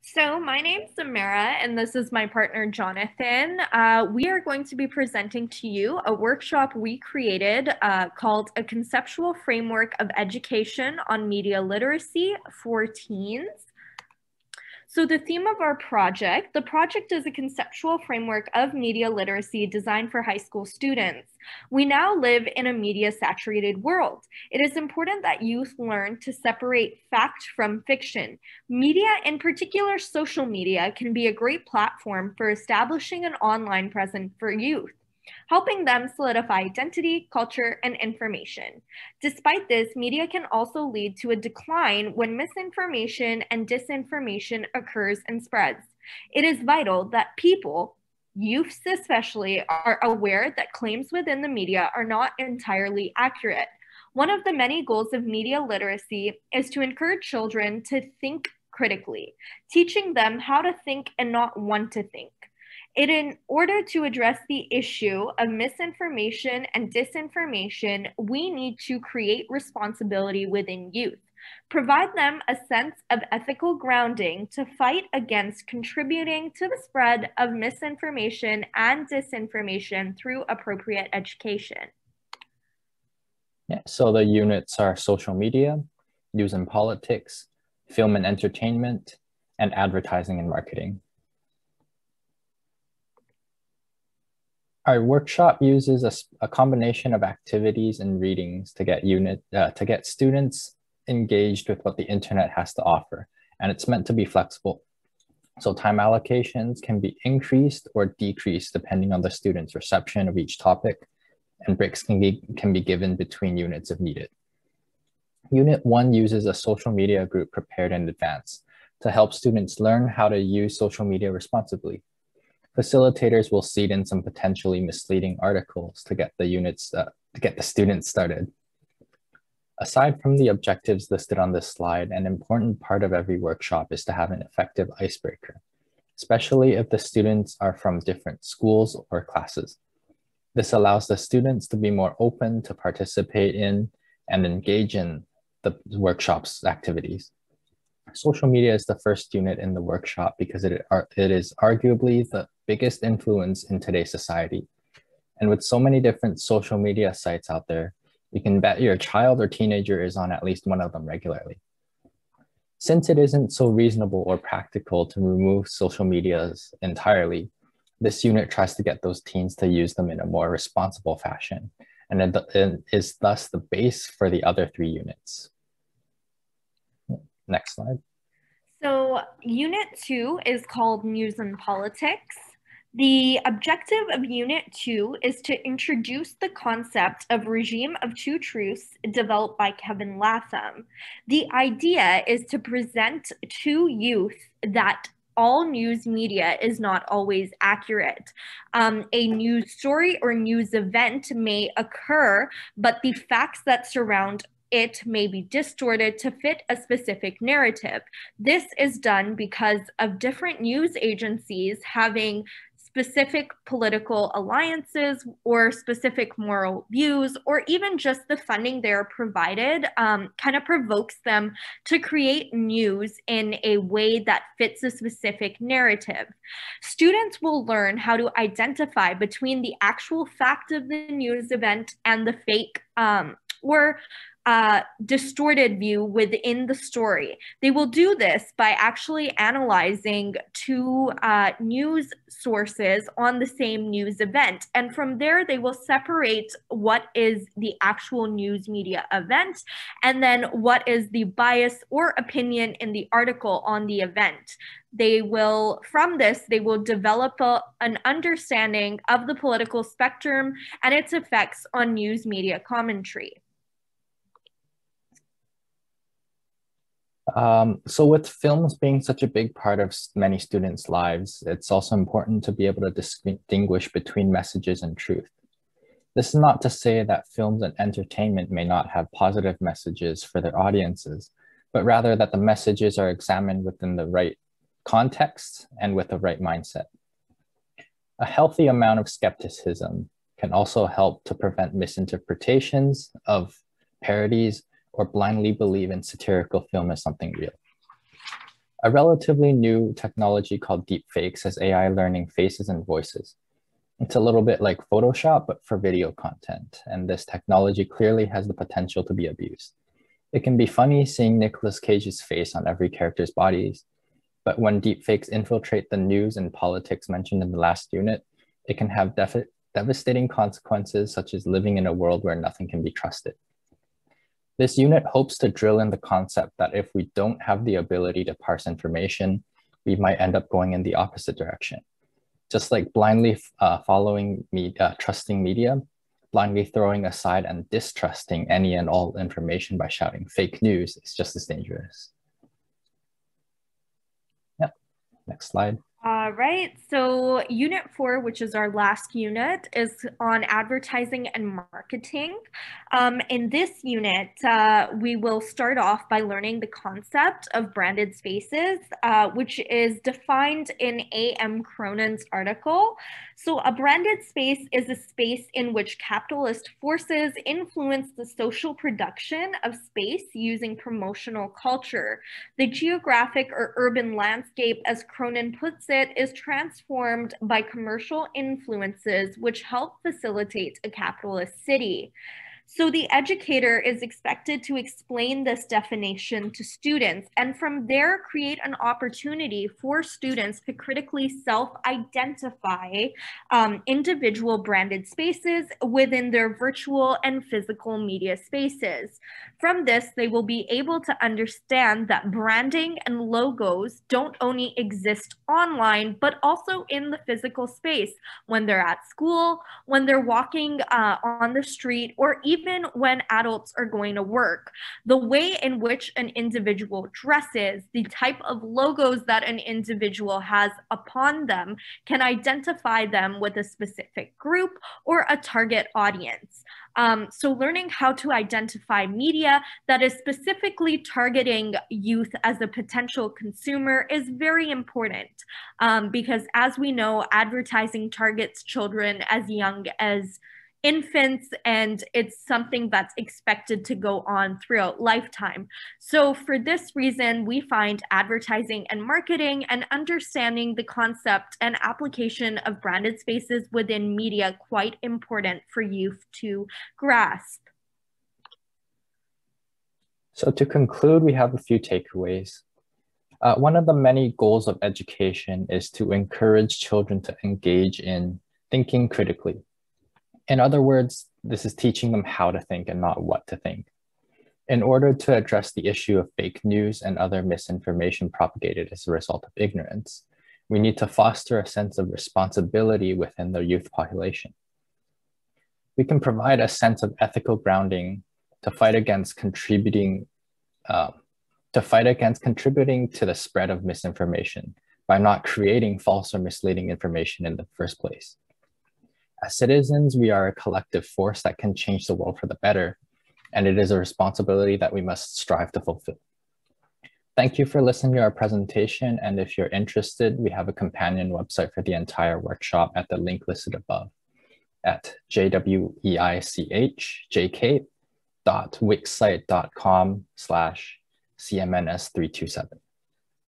So my name's Umaira, and this is my partner, Jonathan. We are going to be presenting to you a workshop we created called A Conceptual Framework of Education on Media Literacy for Teens. So the theme of our project, the project is a conceptual framework of media literacy designed for high school students. We now live in a media-saturated world. It is important that youth learn to separate fact from fiction. Media, in particular social media, can be a great platform for establishing an online presence for youth, helping them solidify identity, culture, and information. Despite this, media can also lead to a decline when misinformation and disinformation occurs and spreads. It is vital that people, youths especially, are aware that claims within the media are not entirely accurate. One of the many goals of media literacy is to encourage children to think critically, teaching them how to think and not want to think. In order to address the issue of misinformation and disinformation, we need to create responsibility within youth, provide them a sense of ethical grounding to fight against contributing to the spread of misinformation and disinformation through appropriate education. Yeah, so the units are social media, news and politics, film and entertainment, and advertising and marketing. Our workshop uses a combination of activities and readings to get students engaged with what the internet has to offer, and it's meant to be flexible. So time allocations can be increased or decreased depending on the student's reception of each topic, and breaks can be given between units if needed. Unit 1 uses a social media group prepared in advance to help students learn how to use social media responsibly. Facilitators will seed in some potentially misleading articles to get the students started. Aside from the objectives listed on this slide, an important part of every workshop is to have an effective icebreaker, especially if the students are from different schools or classes. This allows the students to be more open to participate in and engage in the workshop's activities. Social media is the first unit in the workshop because it is arguably the biggest influence in today's society. And with so many different social media sites out there, you can bet your child or teenager is on at least one of them regularly. Since it isn't so reasonable or practical to remove social medias entirely, this unit tries to get those teens to use them in a more responsible fashion, and it is thus the base for the other 3 units. Next slide. So Unit 2 is called News and Politics. The objective of Unit 2 is to introduce the concept of regime of 2 truths developed by Kevin Latham. The idea is to present to youth that all news media is not always accurate. A news story or news event may occur, but the facts that surround it may be distorted to fit a specific narrative. This is done because of different news agencies having specific political alliances or specific moral views, or even just the funding they're provided kind of provokes them to create news in a way that fits a specific narrative. Students will learn how to identify between the actual fact of the news event and the fake or distorted view within the story. They will do this by actually analyzing 2 news sources on the same news event. And from there, they will separate what is the actual news media event and then what is the bias or opinion in the article on the event. From this, they will develop an understanding of the political spectrum and its effects on news media commentary. So with films being such a big part of many students' lives, it's also important to be able to distinguish between messages and truth. This is not to say that films and entertainment may not have positive messages for their audiences, but rather that the messages are examined within the right context and with the right mindset. A healthy amount of skepticism can also help to prevent misinterpretations of parodies or blindly believe in satirical film as something real. a relatively new technology called deepfakes has AI learning faces and voices. It's a little bit like Photoshop, but for video content. And this technology clearly has the potential to be abused. It can be funny seeing Nicolas Cage's face on every character's bodies, but when deepfakes infiltrate the news and politics mentioned in the last unit, it can have devastating consequences, such as living in a world where nothing can be trusted. This unit hopes to drill in the concept that if we don't have the ability to parse information, we might end up going in the opposite direction. Just like blindly trusting media, blindly throwing aside and distrusting any and all information by shouting fake news is just as dangerous. Yep, next slide. All right, so Unit 4, which is our last unit, is on advertising and marketing. In this unit, we will start off by learning the concept of branded spaces, which is defined in A.M. Cronin's article. So a branded space is a space in which capitalist forces influence the social production of space using promotional culture. The geographic or urban landscape, as Cronin puts it, is transformed by commercial influences which help facilitate a capitalist city. So the educator is expected to explain this definition to students and from there create an opportunity for students to critically self-identify individual branded spaces within their virtual and physical media spaces. From this, they will be able to understand that branding and logos don't only exist online, but also in the physical space when they're at school, when they're walking on the street, or even when adults are going to work. The way in which an individual dresses, the type of logos that an individual has upon them can identify them with a specific group or a target audience. So learning how to identify media that is specifically targeting youth as a potential consumer is very important because as we know, advertising targets children as young as infants, and it's something that's expected to go on throughout lifetime. So for this reason, we find advertising and marketing and understanding the concept and application of branded spaces within media quite important for youth to grasp. So to conclude, we have a few takeaways. One of the many goals of education is to encourage children to engage in thinking critically. In other words, this is teaching them how to think and not what to think. In order to address the issue of fake news and other misinformation propagated as a result of ignorance, we need to foster a sense of responsibility within the youth population. We can provide a sense of ethical grounding to fight against contributing to the spread of misinformation by not creating false or misleading information in the first place. As citizens, we are a collective force that can change the world for the better, and it is a responsibility that we must strive to fulfill. Thank you for listening to our presentation, and if you're interested, we have a companion website for the entire workshop at the link listed above at jweichjk.wixsite.com/CMNS327.